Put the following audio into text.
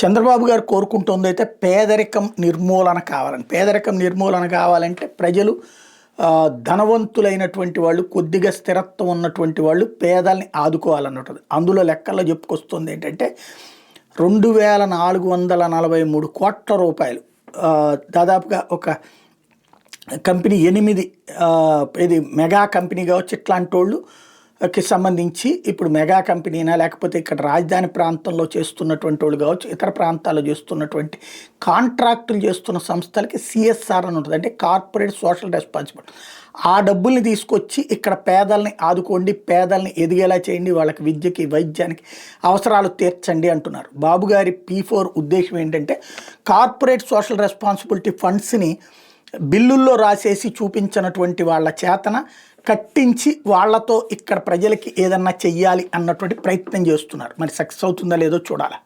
చంద్రబాబు గారు కోరుకుంటుంది అయితే పేదరికం నిర్మూలన కావాలని. పేదరికం నిర్మూలన కావాలంటే ప్రజలు ధనవంతులైనటువంటి వాళ్ళు, కొద్దిగా స్థిరత్వం ఉన్నటువంటి వాళ్ళు పేదల్ని ఆదుకోవాలన్నట్టు. అందులో లెక్కల్లో చెప్పుకొస్తుంది ఏంటంటే 2443 కోట్ల రూపాయలు దాదాపుగా ఒక కంపెనీ 8 ఇది మెగా కంపెనీ కావచ్చు, ఇట్లాంటి వాళ్ళుకి సంబంధించి ఇప్పుడు మెగా కంపెనీనా లేకపోతే ఇక్కడ రాజధాని ప్రాంతంలో చేస్తున్నటువంటి వాళ్ళు కావచ్చు, ఇతర ప్రాంతాల్లో చేస్తున్నటువంటి కాంట్రాక్టులు చేస్తున్న సంస్థలకి సిఎస్ఆర్ అని ఉంటుంది, అంటే కార్పొరేట్ సోషల్ రెస్పాన్సిబిలిటీ. ఆ డబ్బుల్ని తీసుకొచ్చి ఇక్కడ పేదల్ని ఆదుకోండి, పేదల్ని ఎదిగేలా చేయండి, వాళ్ళకి విద్యకి వైద్యానికి అవసరాలు తీర్చండి అంటున్నారు. బాబు గారి P4 ఉద్దేశం ఏంటంటే కార్పొరేట్ సోషల్ రెస్పాన్సిబిలిటీ ఫండ్స్ని బిల్లుల్లో రాసేసి చూపించినటువంటి వాళ్ళ చేతన కట్టించి వాళ్లతో ఇక్కడ ప్రజలకి ఏదన్నా చెయ్యాలి అన్నటువంటి ప్రయత్నం చేస్తున్నారు. మరి సక్సెస్ అవుతుందా లేదో చూడాలి.